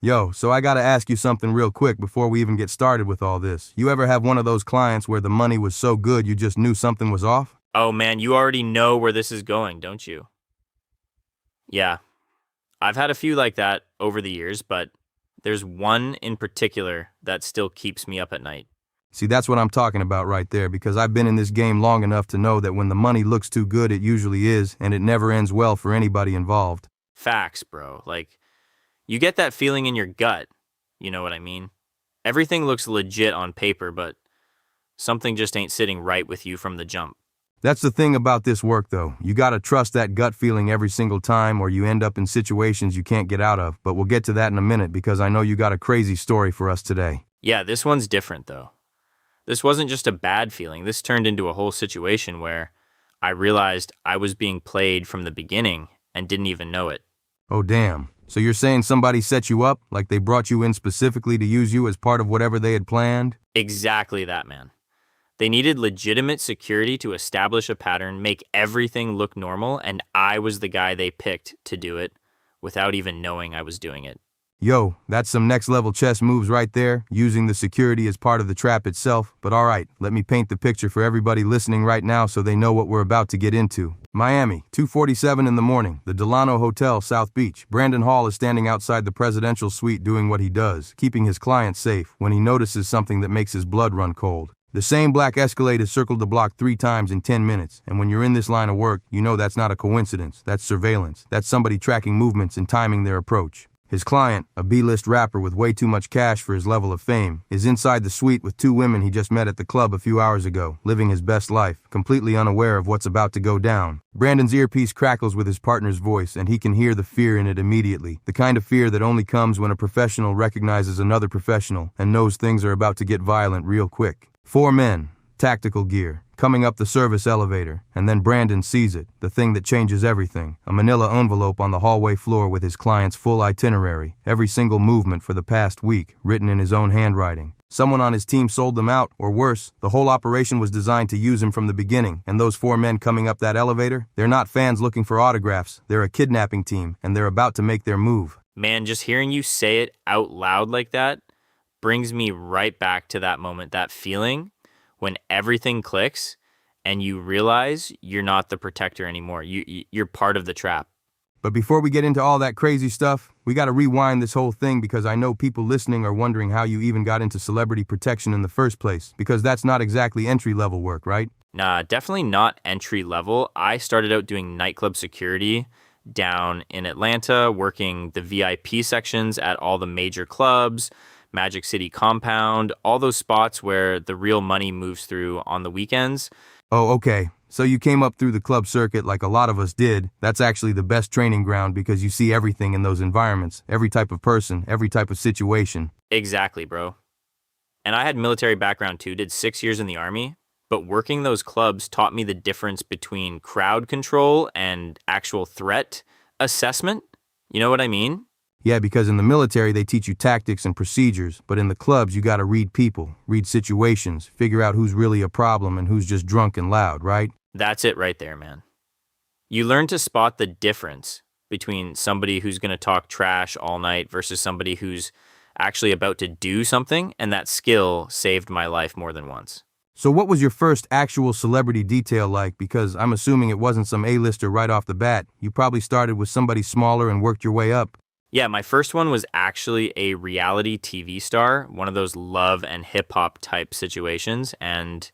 Yo, so I gotta ask you something real quick before we even get started with all this. You ever have one of those clients where the money was so good you just knew something was off? Oh man, you already know where this is going, don't you? Yeah, I've had a few like that over the years, but there's one in particular that still keeps me up at night. See, that's what I'm talking about right there, because I've been in this game long enough to know that when the money looks too good, it usually is, and it never ends well for anybody involved. Facts, bro. Like, you get that feeling in your gut. You know what I mean? Everything looks legit on paper, but something just ain't sitting right with you from the jump. That's the thing about this work, though. You gotta trust that gut feeling every single time, or you end up in situations you can't get out of. But we'll get to that in a minute, because I know you got a crazy story for us today. Yeah, this one's different, though. This wasn't just a bad feeling. This turned into a whole situation where I realized I was being played from the beginning and didn't even know it. Oh, damn. So you're saying somebody set you up, like they brought you in specifically to use you as part of whatever they had planned? Exactly that, man. They needed legitimate security to establish a pattern, make everything look normal, and I was the guy they picked to do it without even knowing I was doing it. Yo, that's some next level chess moves right there, using the security as part of the trap itself. But alright, let me paint the picture for everybody listening right now so they know what we're about to get into. Miami, 2:47 in the morning, the Delano Hotel, South Beach. Brandon Hall is standing outside the presidential suite doing what he does, keeping his clients safe, when he notices something that makes his blood run cold. The same black Escalade has circled the block 3 times in 10 minutes, and when you're in this line of work, you know that's not a coincidence, that's surveillance, that's somebody tracking movements and timing their approach. His client, a B-list rapper with way too much cash for his level of fame, is inside the suite with 2 women he just met at the club a few hours ago, living his best life, completely unaware of what's about to go down. Brandon's earpiece crackles with his partner's voice, and he can hear the fear in it immediately, the kind of fear that only comes when a professional recognizes another professional and knows things are about to get violent real quick. 4 men, tactical gear, coming up the service elevator, and then Brandon sees it, the thing that changes everything, a manila envelope on the hallway floor with his client's full itinerary, every single movement for the past week, written in his own handwriting. Someone on his team sold them out, or worse, the whole operation was designed to use him from the beginning, and those 4 men coming up that elevator, they're not fans looking for autographs, they're a kidnapping team, and they're about to make their move. Man, just hearing you say it out loud like that brings me right back to that moment, that feeling when everything clicks and you realize you're not the protector anymore. You're part of the trap. But before we get into all that crazy stuff, we gotta rewind this whole thing, because I know people listening are wondering how you even got into celebrity protection in the first place, because that's not exactly entry-level work, right? Nah, definitely not entry level. I started out doing nightclub security down in Atlanta, working the VIP sections at all the major clubs, Magic City Compound, all those spots where the real money moves through on the weekends. Oh, okay. So you came up through the club circuit like a lot of us did. That's actually the best training ground, because you see everything in those environments, every type of person, every type of situation. Exactly, bro. And I had military background too, did 6 years in the Army, but working those clubs taught me the difference between crowd control and actual threat assessment. You know what I mean? Yeah, because in the military they teach you tactics and procedures, but in the clubs you gotta read people, read situations, figure out who's really a problem and who's just drunk and loud, right? That's it right there, man. You learn to spot the difference between somebody who's going to talk trash all night versus somebody who's actually about to do something, and that skill saved my life more than once. So what was your first actual celebrity detail like? Because I'm assuming it wasn't some A-lister right off the bat. You probably started with somebody smaller and worked your way up. Yeah, my first one was actually a reality TV star, one of those love and hip hop type situations. And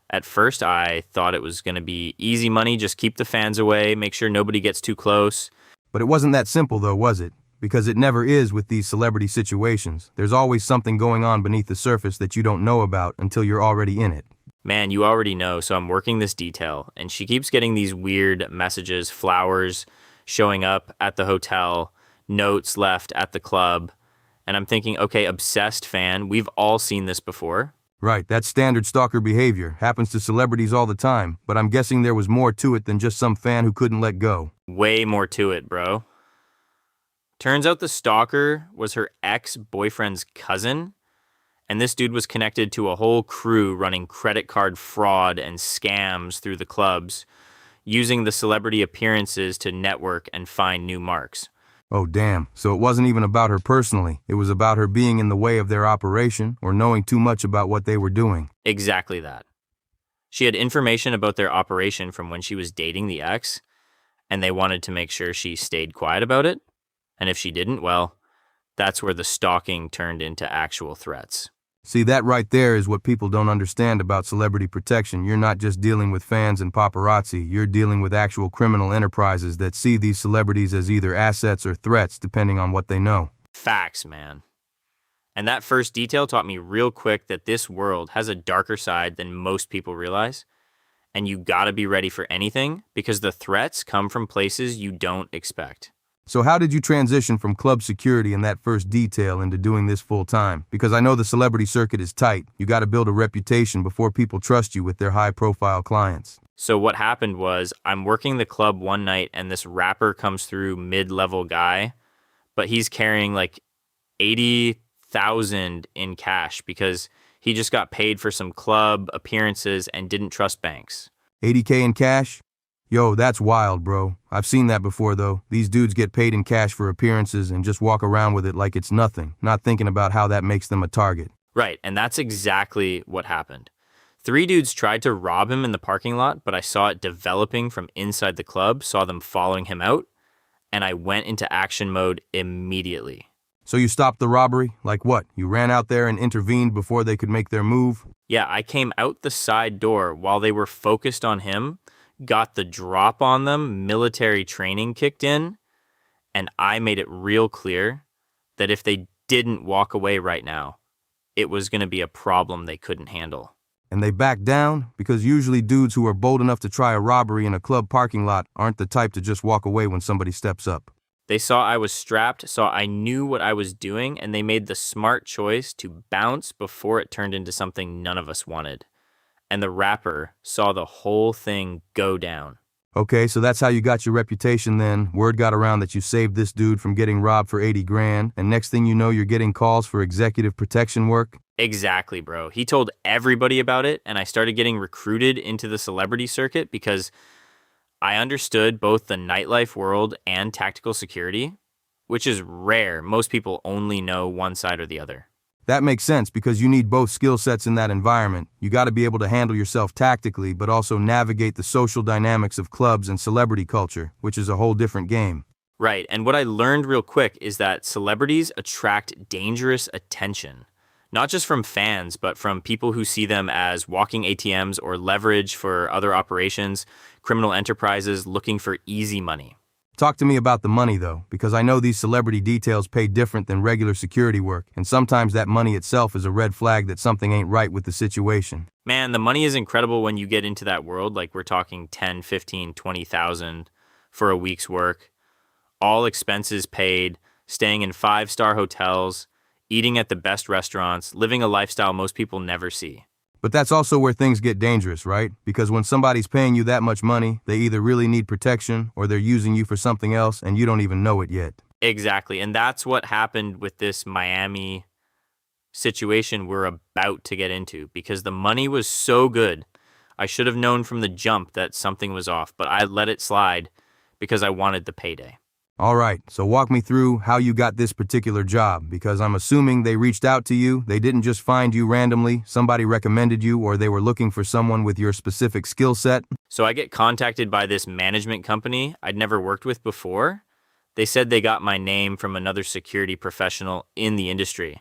at first I thought it was going to be easy money, just keep the fans away, make sure nobody gets too close. But it wasn't that simple though, was it? Because it never is with these celebrity situations. There's always something going on beneath the surface that you don't know about until you're already in it. Man, you already know, so I'm working this detail, and she keeps getting these weird messages, flowers showing up at the hotel, notes left at the club, and I'm thinking, okay, obsessed fan, we've all seen this before. Right, that's standard stalker behavior. Happens to celebrities all the time, but I'm guessing there was more to it than just some fan who couldn't let go. Way more to it, bro. Turns out the stalker was her ex-boyfriend's cousin, and this dude was connected to a whole crew running credit card fraud and scams through the clubs, using the celebrity appearances to network and find new marks. Oh, damn. So it wasn't even about her personally. It was about her being in the way of their operation or knowing too much about what they were doing. Exactly that. She had information about their operation from when she was dating the ex, and they wanted to make sure she stayed quiet about it. And if she didn't, well, that's where the stalking turned into actual threats. See, that right there is what people don't understand about celebrity protection. You're not just dealing with fans and paparazzi. You're dealing with actual criminal enterprises that see these celebrities as either assets or threats, depending on what they know. Facts, man. And that first detail taught me real quick that this world has a darker side than most people realize. And you gotta be ready for anything because the threats come from places you don't expect. So how did you transition from club security in that first detail into doing this full time? Because I know the celebrity circuit is tight. You got to build a reputation before people trust you with their high-profile clients. So what happened was I'm working the club one night and this rapper comes through, mid-level guy, but he's carrying like 80,000 in cash because he just got paid for some club appearances and didn't trust banks. 80K in cash? Yo, that's wild, bro. I've seen that before, though. These dudes get paid in cash for appearances and just walk around with it like it's nothing, not thinking about how that makes them a target. Right, and that's exactly what happened. 3 dudes tried to rob him in the parking lot, but I saw it developing from inside the club, saw them following him out, and I went into action mode immediately. So you stopped the robbery? Like what? You ran out there and intervened before they could make their move? Yeah, I came out the side door while they were focused on him, got the drop on them, military training kicked in, and I made it real clear that if they didn't walk away right now, it was going to be a problem they couldn't handle. And they backed down? Because usually dudes who are bold enough to try a robbery in a club parking lot aren't the type to just walk away when somebody steps up. They saw I was strapped, saw I knew what I was doing, and they made the smart choice to bounce before it turned into something none of us wanted. And the rapper saw the whole thing go down. Okay, so that's how you got your reputation then. Word got around that you saved this dude from getting robbed for 80 grand, and next thing you know, you're getting calls for executive protection work? Exactly, bro. He told everybody about it, and I started getting recruited into the celebrity circuit because I understood both the nightlife world and tactical security, which is rare. Most people only know one side or the other. That makes sense because you need both skill sets in that environment. You got to be able to handle yourself tactically, but also navigate the social dynamics of clubs and celebrity culture, which is a whole different game. Right, and what I learned real quick is that celebrities attract dangerous attention, not just from fans, but from people who see them as walking ATMs or leverage for other operations, criminal enterprises looking for easy money. Talk to me about the money, though, because I know these celebrity details pay different than regular security work, and sometimes that money itself is a red flag that something ain't right with the situation. Man, the money is incredible when you get into that world. Like we're talking 10, 15, 20,000 for a week's work. All expenses paid, staying in 5-star hotels, eating at the best restaurants, living a lifestyle most people never see. But that's also where things get dangerous, right? Because when somebody's paying you that much money, they either really need protection or they're using you for something else and you don't even know it yet. Exactly. And that's what happened with this Miami situation we're about to get into because the money was so good. I should have known from the jump that something was off, but I let it slide because I wanted the payday. All right, so walk me through how you got this particular job, because I'm assuming they reached out to you, they didn't just find you randomly, somebody recommended you, or they were looking for someone with your specific skill set. So I get contacted by this management company I'd never worked with before. They said they got my name from another security professional in the industry,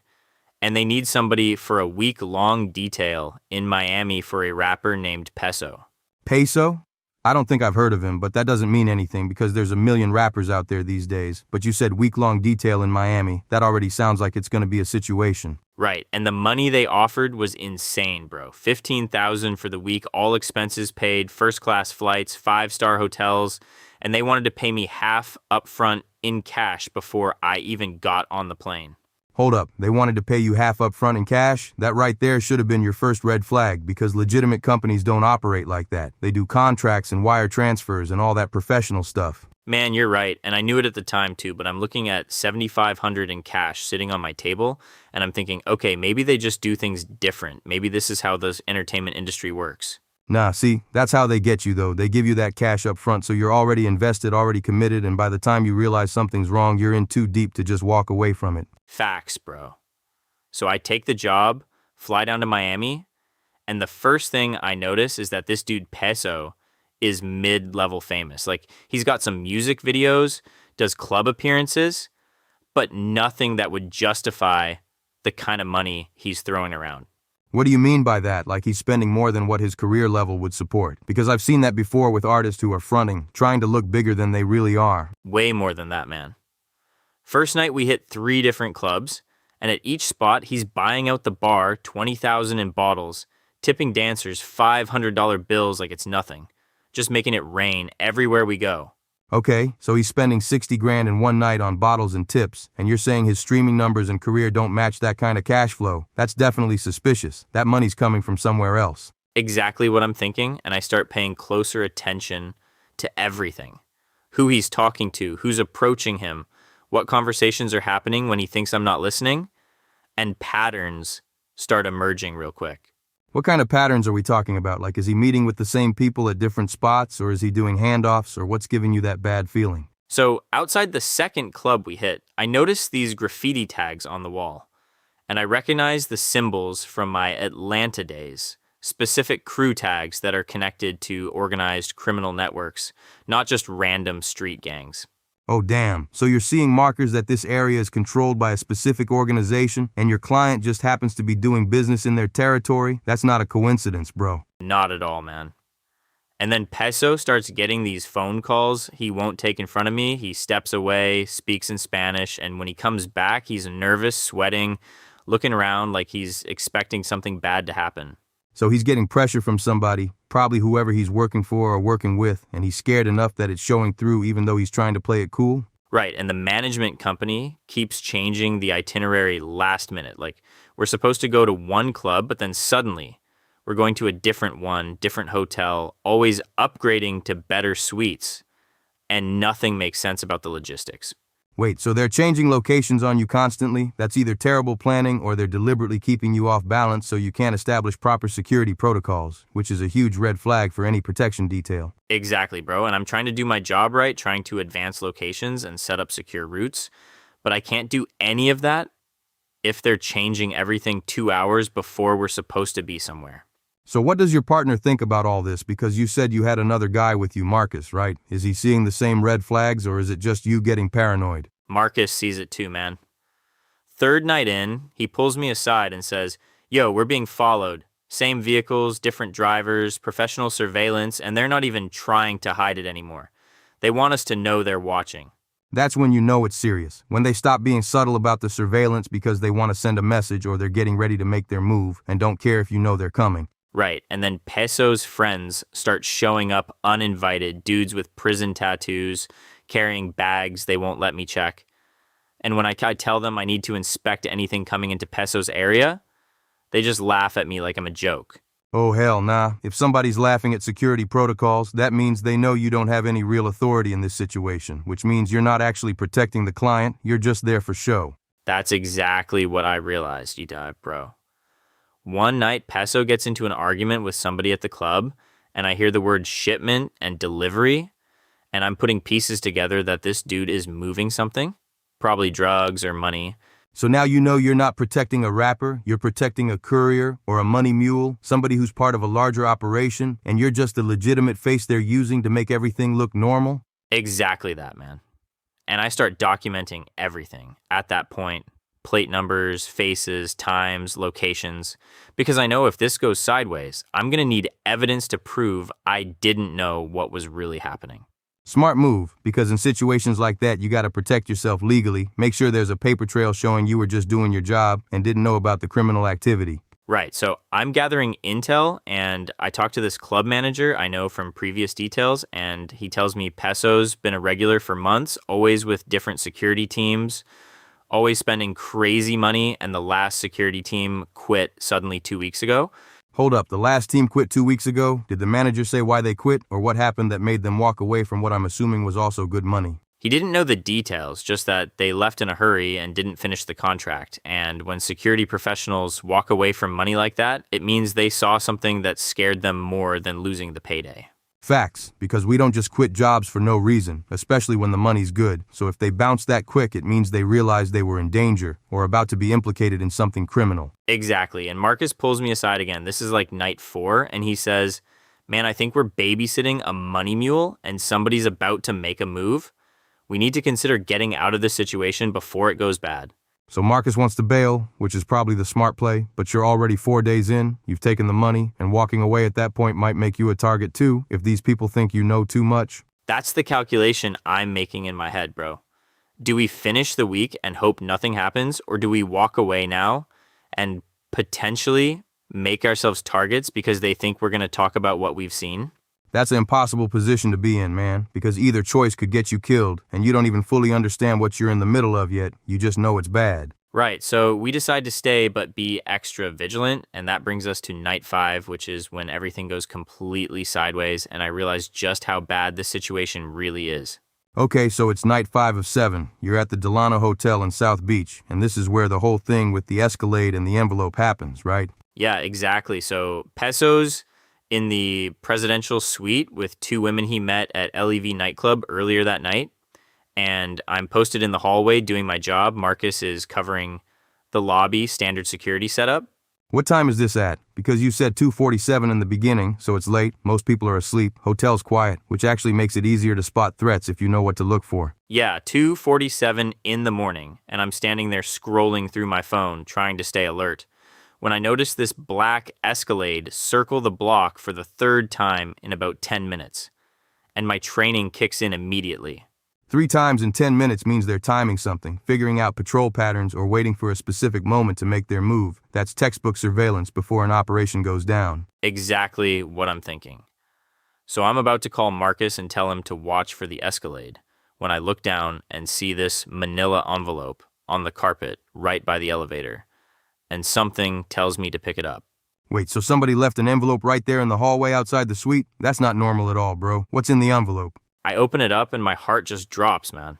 and they need somebody for a week-long detail in Miami for a rapper named Peso. Peso? I don't think I've heard of him, but that doesn't mean anything because there's a million rappers out there these days. But you said week-long detail in Miami. That already sounds like it's going to be a situation. Right, and the money they offered was insane, bro. $15,000 for the week, all expenses paid, first-class flights, 5-star hotels, and they wanted to pay me half upfront in cash before I even got on the plane. Hold up, they wanted to pay you half up front in cash? That right there should have been your first red flag because legitimate companies don't operate like that. They do contracts and wire transfers and all that professional stuff. Man, you're right, and I knew it at the time too, but I'm looking at $7,500 in cash sitting on my table, and I'm thinking, okay, maybe they just do things different. Maybe this is how the entertainment industry works. Nah, see, that's how they get you though. They give you that cash up front so you're already invested, already committed, and by the time you realize something's wrong, you're in too deep to just walk away from it. Facts, bro. So I take the job, fly down to Miami, and the first thing I notice is that this dude Peso is mid-level famous. Like, he's got some music videos, does club appearances, but nothing that would justify the kind of money he's throwing around. What do you mean by that? Like he's spending more than what his career level would support? Because I've seen that before with artists who are fronting, trying to look bigger than they really are. Way more than that, man. First night we hit 3 different clubs, and at each spot he's buying out the bar $20,000 in bottles, tipping dancers $500 bills like it's nothing, just making it rain everywhere we go. Okay, so he's spending 60 grand in one night on bottles and tips, and you're saying his streaming numbers and career don't match that kind of cash flow. That's definitely suspicious. That money's coming from somewhere else. Exactly what I'm thinking, and I start paying closer attention to everything. Who he's talking to, who's approaching him, what conversations are happening when he thinks I'm not listening, and patterns start emerging real quick. What kind of patterns are we talking about? Like, is he meeting with the same people at different spots, or is he doing handoffs, or what's giving you that bad feeling? So outside the second club we hit, I noticed these graffiti tags on the wall, and I recognized the symbols from my Atlanta days, specific crew tags that are connected to organized criminal networks, not just random street gangs. Oh, damn. So you're seeing markers that this area is controlled by a specific organization, and your client just happens to be doing business in their territory? That's not a coincidence, bro. Not at all, man. And then Peso starts getting these phone calls he won't take in front of me. He steps away, speaks in Spanish, and when he comes back, he's nervous, sweating, looking around like he's expecting something bad to happen. So he's getting pressure from somebody, probably whoever he's working for or working with, and he's scared enough that it's showing through even though he's trying to play it cool? Right, and the management company keeps changing the itinerary last minute. Like, we're supposed to go to one club, but then suddenly we're going to a different one, different hotel, always upgrading to better suites, and nothing makes sense about the logistics. Wait, so they're changing locations on you constantly? That's either terrible planning or they're deliberately keeping you off balance so you can't establish proper security protocols, which is a huge red flag for any protection detail. Exactly, bro. And I'm trying to do my job right, trying to advance locations and set up secure routes. But I can't do any of that if they're changing everything 2 hours before we're supposed to be somewhere. So what does your partner think about all this? Because you said you had another guy with you, Marcus, right? Is he seeing the same red flags, or is it just you getting paranoid? Marcus sees it too, man. Third night in, he pulls me aside and says, "Yo, we're being followed. Same vehicles, different drivers, professional surveillance, and they're not even trying to hide it anymore. They want us to know they're watching." That's when you know it's serious. When they stop being subtle about the surveillance because they want to send a message or they're getting ready to make their move and don't care if you know they're coming. Right, and then Peso's friends start showing up uninvited, dudes with prison tattoos, carrying bags they won't let me check. And when I tell them I need to inspect anything coming into Peso's area, they just laugh at me like I'm a joke. Oh, hell nah. If somebody's laughing at security protocols, that means they know you don't have any real authority in this situation, which means you're not actually protecting the client, you're just there for show. That's exactly what I realized, bro. One night, Peso gets into an argument with somebody at the club, and I hear the word shipment and delivery, and I'm putting pieces together that this dude is moving something, probably drugs or money. So now you know you're not protecting a rapper, you're protecting a courier or a money mule, somebody who's part of a larger operation, and you're just the legitimate face they're using to make everything look normal? Exactly that, man. And I start documenting everything at that point. Plate numbers, faces, times, locations, because I know if this goes sideways, I'm going to need evidence to prove I didn't know what was really happening. Smart move, because in situations like that, you got to protect yourself legally, make sure there's a paper trail showing you were just doing your job and didn't know about the criminal activity. Right, so I'm gathering intel, and I talked to this club manager I know from previous details, and he tells me Peso's been a regular for months, always with different security teams, always spending crazy money, and the last security team quit suddenly 2 weeks ago. Hold up, the last team quit 2 weeks ago? Did the manager say why they quit, or what happened that made them walk away from what I'm assuming was also good money? He didn't know the details, just that they left in a hurry and didn't finish the contract. And when security professionals walk away from money like that, it means they saw something that scared them more than losing the payday. Facts, because we don't just quit jobs for no reason, especially when the money's good. So if they bounce that quick, it means they realized they were in danger or about to be implicated in something criminal. Exactly. And Marcus pulls me aside again. This is like night 4, and he says, "Man, I think we're babysitting a money mule and somebody's about to make a move. We need to consider getting out of this situation before it goes bad." So Marcus wants to bail, which is probably the smart play, but you're already 4 days in, you've taken the money, and walking away at that point might make you a target too, if these people think you know too much. That's the calculation I'm making in my head, bro. Do we finish the week and hope nothing happens, or do we walk away now and potentially make ourselves targets because they think we're going to talk about what we've seen? That's an impossible position to be in, man, because either choice could get you killed, and you don't even fully understand what you're in the middle of yet. You just know it's bad. Right, so we decide to stay but be extra vigilant, and that brings us to night 5, which is when everything goes completely sideways, and I realize just how bad the situation really is. Okay, so it's night 5 of 7. You're at the Delano Hotel in South Beach, and this is where the whole thing with the Escalade and the envelope happens, right? Yeah, exactly. So Peso's in the presidential suite with 2 women he met at LEV nightclub earlier that night. And I'm posted in the hallway doing my job. Marcus is covering the lobby, standard security setup. What time is this at? Because you said 2:47 in the beginning, so it's late, most people are asleep, hotel's quiet, which actually makes it easier to spot threats if you know what to look for. Yeah, 2:47 in the morning, and I'm standing there scrolling through my phone, trying to stay alert, when I notice this black Escalade circle the block for the 3rd time in about 10 minutes. And my training kicks in immediately. 3 times in 10 minutes means they're timing something, figuring out patrol patterns, or waiting for a specific moment to make their move. That's textbook surveillance before an operation goes down. Exactly what I'm thinking. So I'm about to call Marcus and tell him to watch for the Escalade when I look down and see this manila envelope on the carpet right by the elevator. And something tells me to pick it up. Wait, so somebody left an envelope right there in the hallway outside the suite? That's not normal at all, bro. What's in the envelope? I open it up and my heart just drops, man.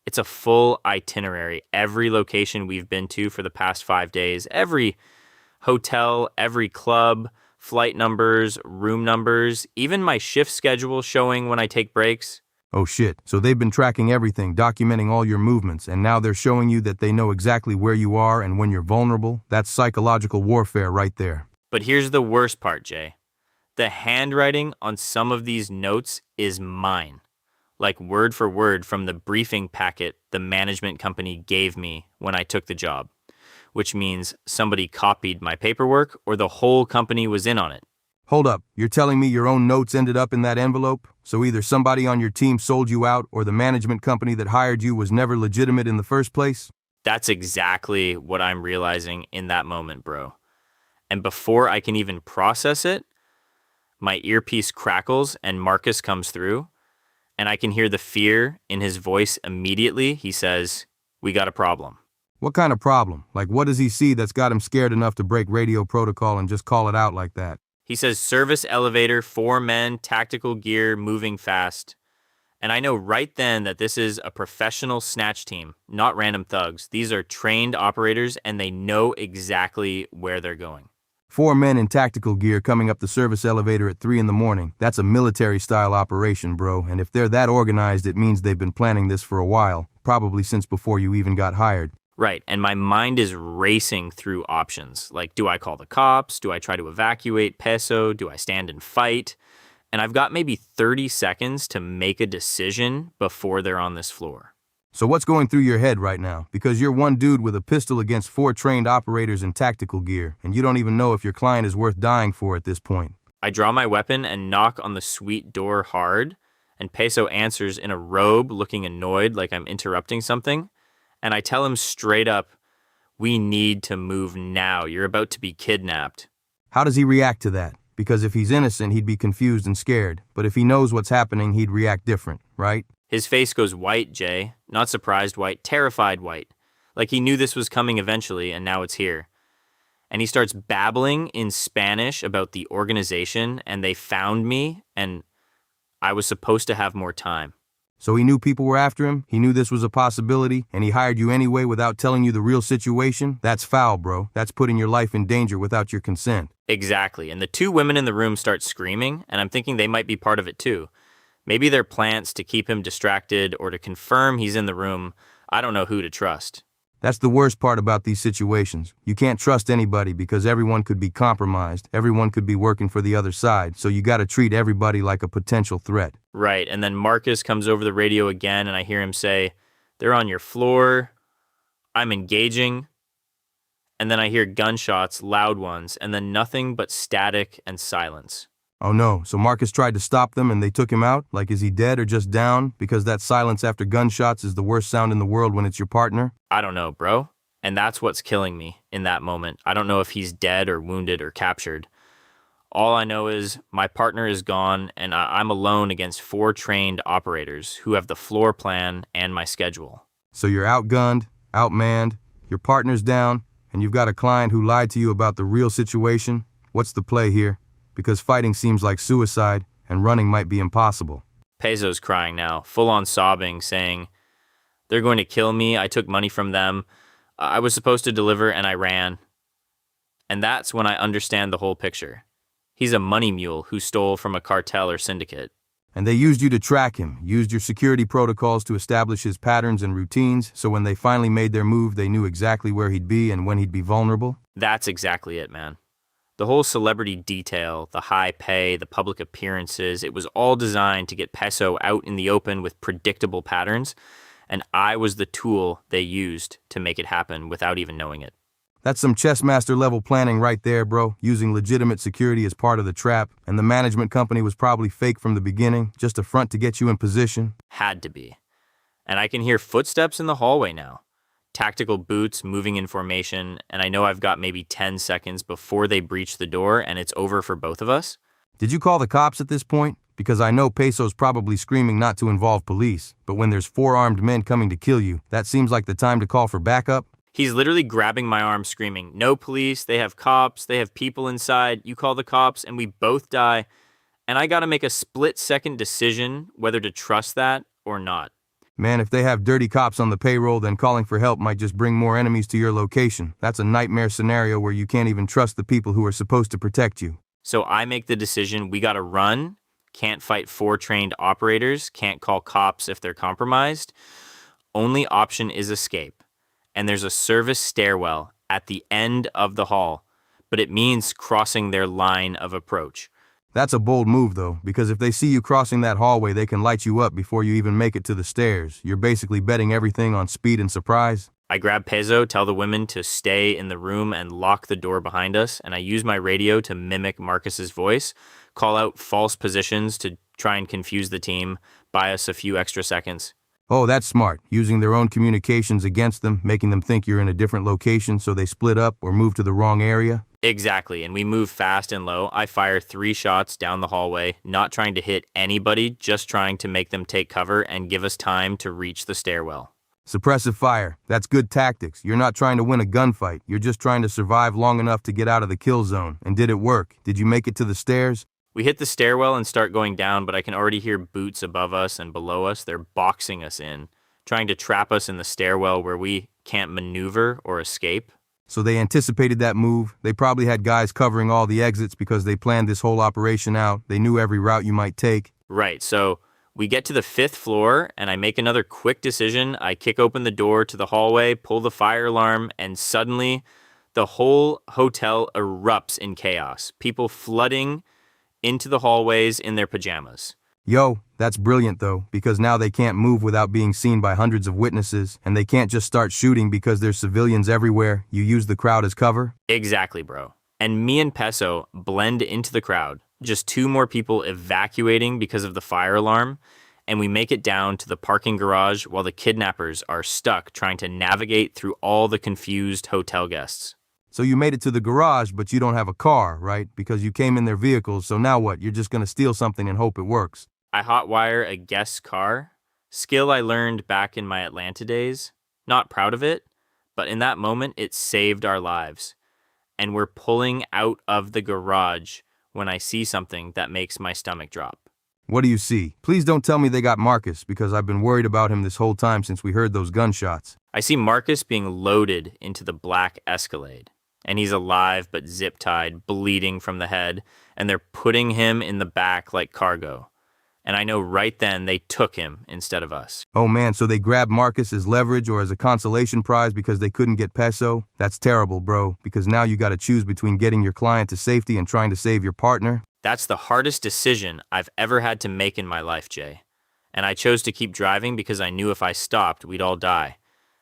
It's a full itinerary. Every location we've been to for the past 5 days, every hotel, every club, flight numbers, room numbers, even my shift schedule showing when I take breaks. Oh shit, so they've been tracking everything, documenting all your movements, and now they're showing you that they know exactly where you are and when you're vulnerable? That's psychological warfare right there. But here's the worst part, Jay. The handwriting on some of these notes is mine, like word for word from the briefing packet the management company gave me when I took the job, which means somebody copied my paperwork or the whole company was in on it. Hold up, you're telling me your own notes ended up in that envelope? So either somebody on your team sold you out or the management company that hired you was never legitimate in the first place? That's exactly what I'm realizing in that moment, bro. And before I can even process it, my earpiece crackles and Marcus comes through, and I can hear the fear in his voice immediately. He says, "We got a problem." What kind of problem? Like, what does he see that's got him scared enough to break radio protocol and just call it out like that? He says, "Service elevator, 4 men, tactical gear, moving fast." And I know right then that this is a professional Snatch team, not random thugs. These are trained operators, and they know exactly where they're going. 4 men in tactical gear coming up the service elevator at 3 in the morning. That's a military-style operation, bro. And if they're that organized, it means they've been planning this for a while, probably since before you even got hired. Right, and my mind is racing through options. Like, do I call the cops? Do I try to evacuate Peso? Do I stand and fight? And I've got maybe 30 seconds to make a decision before they're on this floor. So what's going through your head right now? Because you're one dude with a pistol against 4 trained operators in tactical gear, and you don't even know if your client is worth dying for at this point. I draw my weapon and knock on the suite door hard, and Peso answers in a robe, looking annoyed like I'm interrupting something. And I tell him straight up, "We need to move now. You're about to be kidnapped." How does he react to that? Because if he's innocent, he'd be confused and scared. But if he knows what's happening, he'd react different, right? His face goes white, Jay. Not surprised white, terrified white. Like he knew this was coming eventually, and now it's here. And he starts babbling in Spanish about the organization, and they found me, and I was supposed to have more time. So he knew people were after him, he knew this was a possibility, and he hired you anyway without telling you the real situation? That's foul, bro. That's putting your life in danger without your consent. Exactly. And the two women in the room start screaming, and I'm thinking they might be part of it too. Maybe they're plants to keep him distracted or to confirm he's in the room. I don't know who to trust. That's the worst part about these situations. You can't trust anybody because everyone could be compromised, everyone could be working for the other side, so you gotta treat everybody like a potential threat. Right, and then Marcus comes over the radio again, and I hear him say, "They're on your floor. I'm engaging." And then I hear gunshots, loud ones, and then nothing but static and silence. Oh no, so Marcus tried to stop them and they took him out? Like, is he dead or just down? Because that silence after gunshots is the worst sound in the world when it's your partner? I don't know, bro. And that's what's killing me in that moment. I don't know if he's dead or wounded or captured. All I know is my partner is gone and I'm alone against 4 trained operators who have the floor plan and my schedule. So you're outgunned, outmanned, your partner's down, and you've got a client who lied to you about the real situation. What's the play here? Because fighting seems like suicide, and running might be impossible. Peso's crying now, full-on sobbing, saying, "They're going to kill me. I took money from them. I was supposed to deliver, and I ran." And that's when I understand the whole picture. He's a money mule who stole from a cartel or syndicate. And they used you to track him, used your security protocols to establish his patterns and routines, so when they finally made their move, they knew exactly where he'd be and when he'd be vulnerable? That's exactly it, man. The whole celebrity detail, the high pay, the public appearances, it was all designed to get Peso out in the open with predictable patterns, and I was the tool they used to make it happen without even knowing it. That's some chess master level planning right there, bro, using legitimate security as part of the trap, and the management company was probably fake from the beginning, just a front to get you in position. Had to be. And I can hear footsteps in the hallway now. Tactical boots moving in formation, and I know I've got maybe 10 seconds before they breach the door and it's over for both of us. Did you call the cops at this point? Because I know Peso's probably screaming not to involve police, but when there's 4 armed men coming to kill you, that seems like the time to call for backup. He's literally grabbing my arm screaming, "No police, they have cops, they have people inside, you call the cops and we both die." And I gotta make a split-second decision whether to trust that or not. Man, if they have dirty cops on the payroll, then calling for help might just bring more enemies to your location. That's a nightmare scenario where you can't even trust the people who are supposed to protect you. So I make the decision, we gotta run, can't fight 4 trained operators, can't call cops if they're compromised. Only option is escape. And there's a service stairwell at the end of the hall, but it means crossing their line of approach. That's a bold move, though, because if they see you crossing that hallway, they can light you up before you even make it to the stairs. You're basically betting everything on speed and surprise. I grab Peso, tell the women to stay in the room and lock the door behind us, and I use my radio to mimic Marcus's voice, call out false positions to try and confuse the team, buy us a few extra seconds. Oh, that's smart, using their own communications against them, making them think you're in a different location so they split up or move to the wrong area. Exactly, and we move fast and low. I fire 3 shots down the hallway, not trying to hit anybody, just trying to make them take cover and give us time to reach the stairwell. Suppressive fire. That's good tactics. You're not trying to win a gunfight. You're just trying to survive long enough to get out of the kill zone. And did it work? Did you make it to the stairs? We hit the stairwell and start going down, but I can already hear boots above us and below us. They're boxing us in, trying to trap us in the stairwell where we can't maneuver or escape. So they anticipated that move. They probably had guys covering all the exits because they planned this whole operation out. They knew every route you might take. Right, so we get to the 5th floor, and I make another quick decision. I kick open the door to the hallway, pull the fire alarm, and suddenly the whole hotel erupts in chaos. People flooding into the hallways in their pajamas. Yo, that's brilliant though, because now they can't move without being seen by hundreds of witnesses, and they can't just start shooting because there's civilians everywhere. You use the crowd as cover? Exactly, bro. And me and Peso blend into the crowd. Just 2 more people evacuating because of the fire alarm, and we make it down to the parking garage while the kidnappers are stuck trying to navigate through all the confused hotel guests. So you made it to the garage, but you don't have a car, right? Because you came in their vehicles, so now what? You're just gonna steal something and hope it works. I hotwire a guest's car, skill I learned back in my Atlanta days. Not proud of it, but in that moment, it saved our lives. And we're pulling out of the garage when I see something that makes my stomach drop. What do you see? Please don't tell me they got Marcus, because I've been worried about him this whole time since we heard those gunshots. I see Marcus being loaded into the black Escalade, and he's alive but zip-tied, bleeding from the head, and they're putting him in the back like cargo. And I know right then they took him instead of us. Oh man, so they grabbed Marcus as leverage or as a consolation prize because they couldn't get Peso? That's terrible, bro, because now you gotta choose between getting your client to safety and trying to save your partner. That's the hardest decision I've ever had to make in my life, Jay. And I chose to keep driving because I knew if I stopped, we'd all die.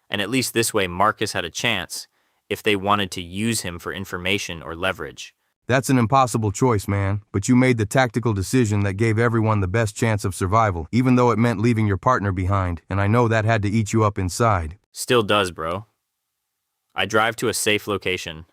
And at least this way Marcus had a chance if they wanted to use him for information or leverage. That's an impossible choice, man, but you made the tactical decision that gave everyone the best chance of survival, even though it meant leaving your partner behind, and I know that had to eat you up inside. Still does, bro. I drive to a safe location,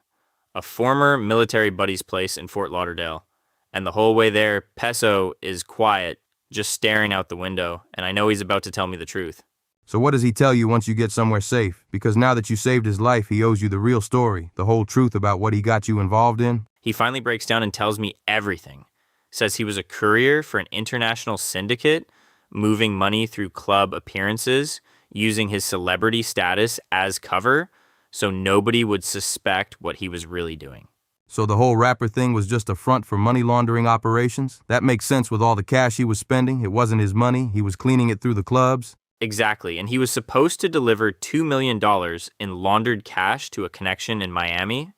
a former military buddy's place in Fort Lauderdale, and the whole way there, Peso is quiet, just staring out the window, and I know he's about to tell me the truth. So what does he tell you once you get somewhere safe? Because now that you saved his life, he owes you the real story, the whole truth about what he got you involved in. He finally breaks down and tells me everything. Says he was a courier for an international syndicate, moving money through club appearances, using his celebrity status as cover, so nobody would suspect what he was really doing. So the whole rapper thing was just a front for money laundering operations? That makes sense with all the cash he was spending. It wasn't his money. He was cleaning it through the clubs. Exactly, and he was supposed to deliver $2 million in laundered cash to a connection in Miami,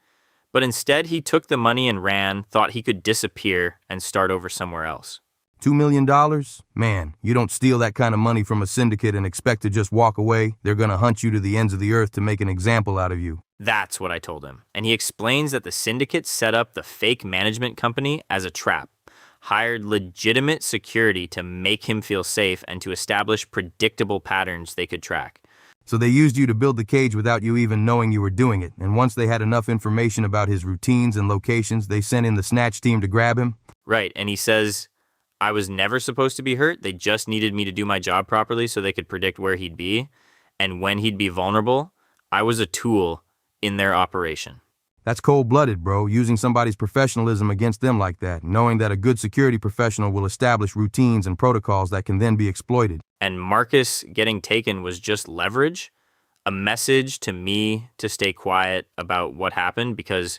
but instead he took the money and ran, thought he could disappear and start over somewhere else. $2 million? Man, you don't steal that kind of money from a syndicate and expect to just walk away. They're gonna hunt you to the ends of the earth to make an example out of you. That's what I told him, and he explains that the syndicate set up the fake management company as a trap, hired legitimate security to make him feel safe and to establish predictable patterns they could track. So they used you to build the cage without you even knowing you were doing it, and once they had enough information about his routines and locations, they sent in the Snatch team to grab him? Right, and he says, I was never supposed to be hurt, they just needed me to do my job properly so they could predict where he'd be, and when he'd be vulnerable, I was a tool in their operation. That's cold-blooded, bro, using somebody's professionalism against them like that, knowing that a good security professional will establish routines and protocols that can then be exploited. And Marcus getting taken was just leverage, a message to me to stay quiet about what happened, because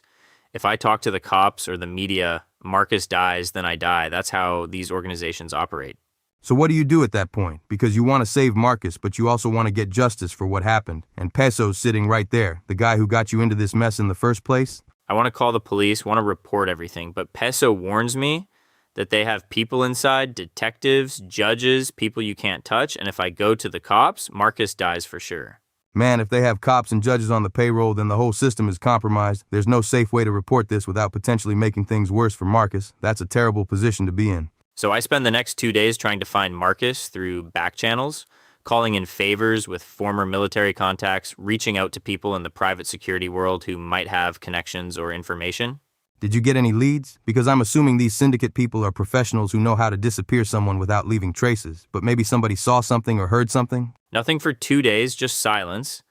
if I talk to the cops or the media, Marcus dies, then I die. That's how these organizations operate. So what do you do at that point? Because you want to save Marcus, but you also want to get justice for what happened. And Peso's sitting right there, the guy who got you into this mess in the first place. I want to call the police, want to report everything, but Peso warns me that they have people inside, detectives, judges, people you can't touch, and if I go to the cops, Marcus dies for sure. Man, if they have cops and judges on the payroll, then the whole system is compromised. There's no safe way to report this without potentially making things worse for Marcus. That's a terrible position to be in. So I spend the next 2 days trying to find Marcus through back channels, calling in favors with former military contacts, reaching out to people in the private security world who might have connections or information. Did you get any leads? Because I'm assuming these syndicate people are professionals who know how to disappear someone without leaving traces, but maybe somebody saw something or heard something? Nothing for 2 days, just silence.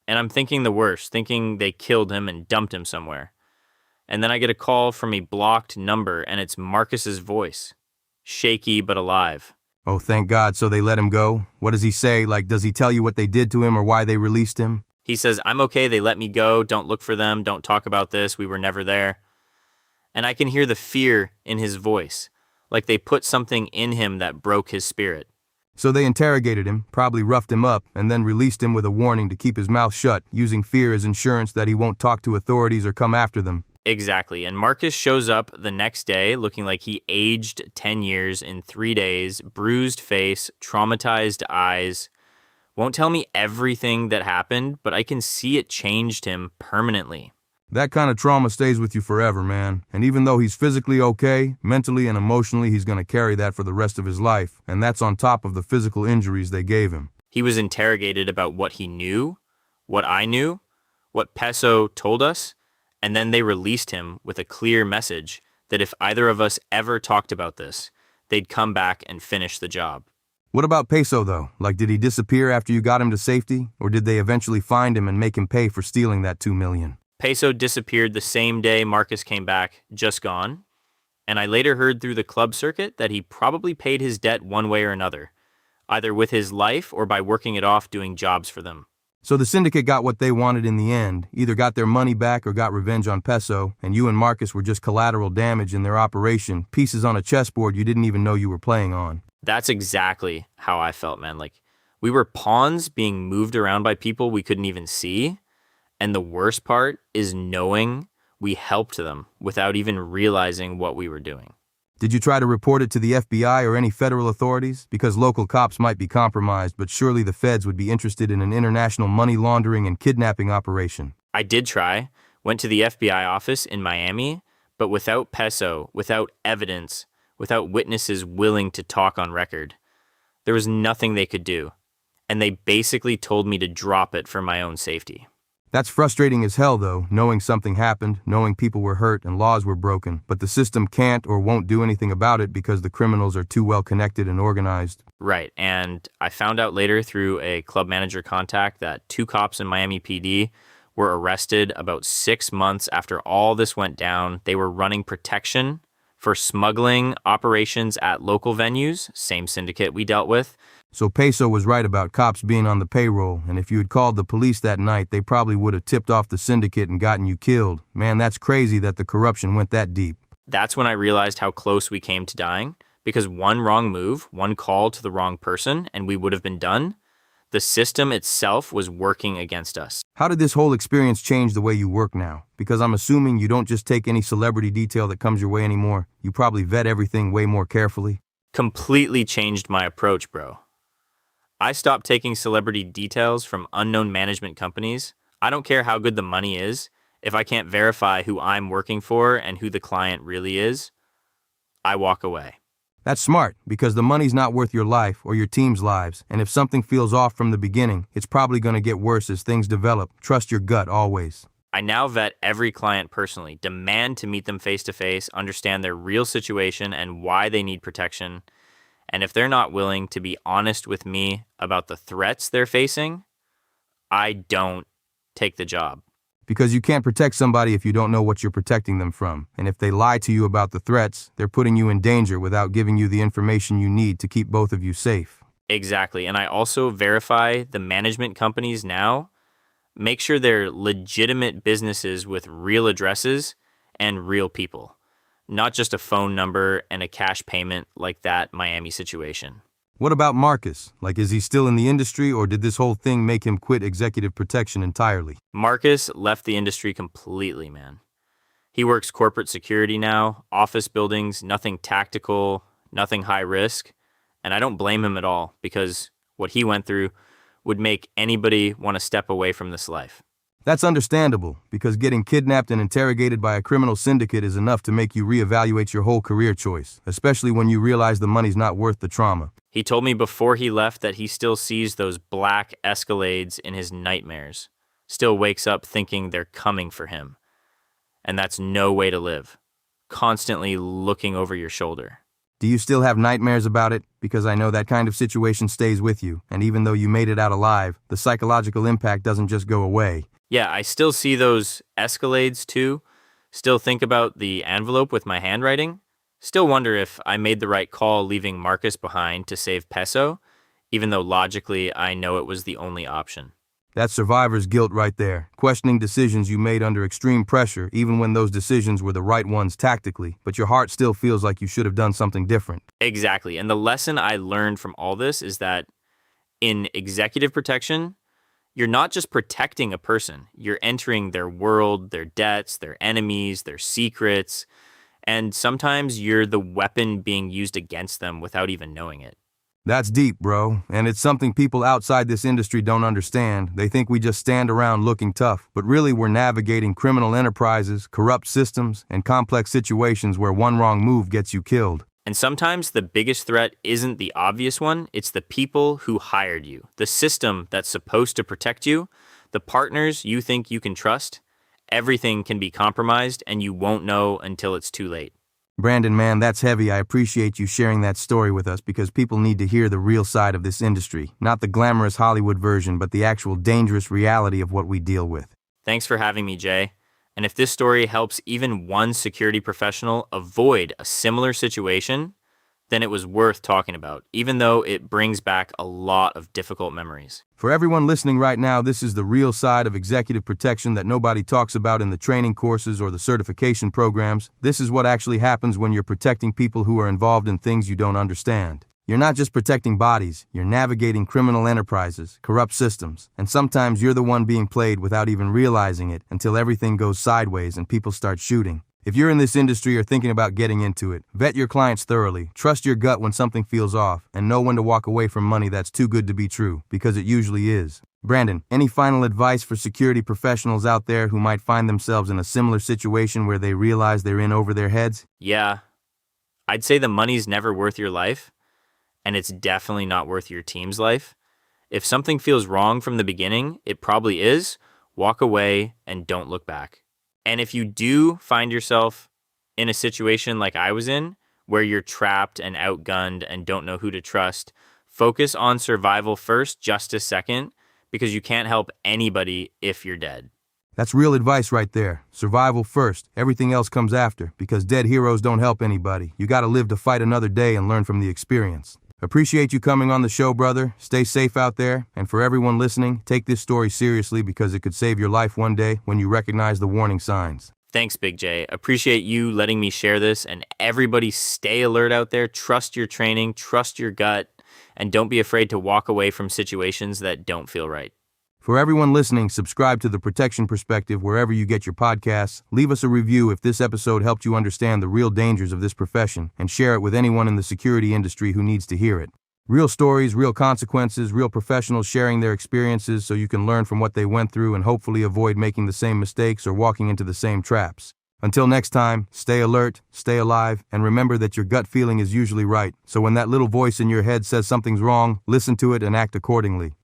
And I'm thinking the worst, thinking they killed him and dumped him somewhere. And then I get a call from a blocked number, and it's Marcus's voice. Shaky but alive. Oh, thank God, so they let him go? What does he say? Like, does he tell you what they did to him or why they released him? He says, I'm okay, they let me go, don't look for them, don't talk about this, we were never there. And I can hear the fear in his voice, like they put something in him that broke his spirit. So they interrogated him, probably roughed him up, and then released him with a warning to keep his mouth shut, using fear as insurance that he won't talk to authorities or come after them. Exactly, and Marcus shows up the next day looking like he aged 10 years in 3 days, bruised face, traumatized eyes. Won't tell me everything that happened, but I can see it changed him permanently. That kind of trauma stays with you forever, man. And even though he's physically okay, mentally and emotionally he's going to carry that for the rest of his life, and that's on top of the physical injuries they gave him. He was interrogated about what he knew, what I knew, what Peso told us, and then they released him with a clear message that if either of us ever talked about this, they'd come back and finish the job. What about Peso, though? Like, did he disappear after you got him to safety? Or did they eventually find him and make him pay for stealing that $2 million? Peso disappeared the same day Marcus came back, just gone. And I later heard through the club circuit that he probably paid his debt one way or another, either with his life or by working it off doing jobs for them. So the Syndicate got what they wanted in the end, either got their money back or got revenge on Peso, and you and Marcus were just collateral damage in their operation, pieces on a chessboard you didn't even know you were playing on. That's exactly how I felt, man. Like, we were pawns being moved around by people we couldn't even see. And the worst part is knowing we helped them without even realizing what we were doing. Did you try to report it to the FBI or any federal authorities? Because local cops might be compromised, but surely the feds would be interested in an international money laundering and kidnapping operation. I did try, went to the FBI office in Miami, but without Peso, without evidence, without witnesses willing to talk on record, there was nothing they could do. And they basically told me to drop it for my own safety. That's frustrating as hell, though, knowing something happened, knowing people were hurt and laws were broken, but the system can't or won't do anything about it because the criminals are too well connected and organized. Right, and I found out later through a club manager contact that 2 cops in Miami PD were arrested about 6 months after all this went down. They were running protection for smuggling operations at local venues, same syndicate we dealt with. So Peso was right about cops being on the payroll, and if you had called the police that night, they probably would have tipped off the Syndicate and gotten you killed. Man, that's crazy that the corruption went that deep. That's when I realized how close we came to dying, because one wrong move, one call to the wrong person, and we would have been done. The system itself was working against us. How did this whole experience change the way you work now? Because I'm assuming you don't just take any celebrity detail that comes your way anymore. You probably vet everything way more carefully. Completely changed my approach, bro. I stopped taking celebrity details from unknown management companies. I don't care how good the money is. If I can't verify who I'm working for and who the client really is, I walk away. That's smart, because the money's not worth your life or your team's lives, and if something feels off from the beginning, it's probably going to get worse as things develop. Trust your gut always. I now vet every client personally, demand to meet them face to face, understand their real situation and why they need protection. And if they're not willing to be honest with me about the threats they're facing, I don't take the job. Because you can't protect somebody if you don't know what you're protecting them from. And if they lie to you about the threats, they're putting you in danger without giving you the information you need to keep both of you safe. Exactly. And I also verify the management companies now, make sure they're legitimate businesses with real addresses and real people. Not just a phone number and a cash payment like that Miami situation. What about Marcus? Like, is he still in the industry, or did this whole thing make him quit executive protection entirely? Marcus left the industry completely, man. He works corporate security now, office buildings, nothing tactical, nothing high risk. And I don't blame him at all, because what he went through would make anybody want to step away from this life. That's understandable, because getting kidnapped and interrogated by a criminal syndicate is enough to make you reevaluate your whole career choice, especially when you realize the money's not worth the trauma. He told me before he left that he still sees those black Escalades in his nightmares, still wakes up thinking they're coming for him. And that's no way to live, constantly looking over your shoulder. Do you still have nightmares about it? Because I know that kind of situation stays with you, and even though you made it out alive, the psychological impact doesn't just go away. Yeah, I still see those Escalades too. Still think about the envelope with my handwriting. Still wonder if I made the right call leaving Marcus behind to save Peso, even though logically I know it was the only option. That's survivor's guilt right there, questioning decisions you made under extreme pressure, even when those decisions were the right ones tactically, but your heart still feels like you should have done something different. Exactly, and the lesson I learned from all this is that in executive protection, you're not just protecting a person, you're entering their world, their debts, their enemies, their secrets, and sometimes you're the weapon being used against them without even knowing it. That's deep, bro, and it's something people outside this industry don't understand. They think we just stand around looking tough, but really we're navigating criminal enterprises, corrupt systems, and complex situations where one wrong move gets you killed. And sometimes the biggest threat isn't the obvious one, it's the people who hired you, the system that's supposed to protect you, the partners you think you can trust. Everything can be compromised and you won't know until it's too late. Brandon, man, that's heavy. I appreciate you sharing that story with us because people need to hear the real side of this industry. Not the glamorous Hollywood version, but the actual dangerous reality of what we deal with. Thanks for having me, Jay. And if this story helps even one security professional avoid a similar situation, then it was worth talking about, even though it brings back a lot of difficult memories. For everyone listening right now, this is the real side of executive protection that nobody talks about in the training courses or the certification programs. This is what actually happens when you're protecting people who are involved in things you don't understand. You're not just protecting bodies, you're navigating criminal enterprises, corrupt systems, and sometimes you're the one being played without even realizing it until everything goes sideways and people start shooting. If you're in this industry or thinking about getting into it, vet your clients thoroughly, trust your gut when something feels off, and know when to walk away from money that's too good to be true, because it usually is. Brandon, any final advice for security professionals out there who might find themselves in a similar situation where they realize they're in over their heads? Yeah, I'd say the money's never worth your life, and it's definitely not worth your team's life. If something feels wrong from the beginning, it probably is. Walk away and don't look back. And if you do find yourself in a situation like I was in, where you're trapped and outgunned and don't know who to trust, focus on survival first, justice second, because you can't help anybody if you're dead. That's real advice right there. Survival first. Everything else comes after, because dead heroes don't help anybody. You gotta live to fight another day and learn from the experience. Appreciate you coming on the show, brother. Stay safe out there. And for everyone listening, take this story seriously because it could save your life one day when you recognize the warning signs. Thanks, Big J. Appreciate you letting me share this. And everybody stay alert out there. Trust your training, trust your gut, and don't be afraid to walk away from situations that don't feel right. For everyone listening, subscribe to The Protection Perspective wherever you get your podcasts. Leave us a review if this episode helped you understand the real dangers of this profession, and share it with anyone in the security industry who needs to hear it. Real stories, real consequences, real professionals sharing their experiences so you can learn from what they went through and hopefully avoid making the same mistakes or walking into the same traps. Until next time, stay alert, stay alive, and remember that your gut feeling is usually right. So when that little voice in your head says something's wrong, listen to it and act accordingly.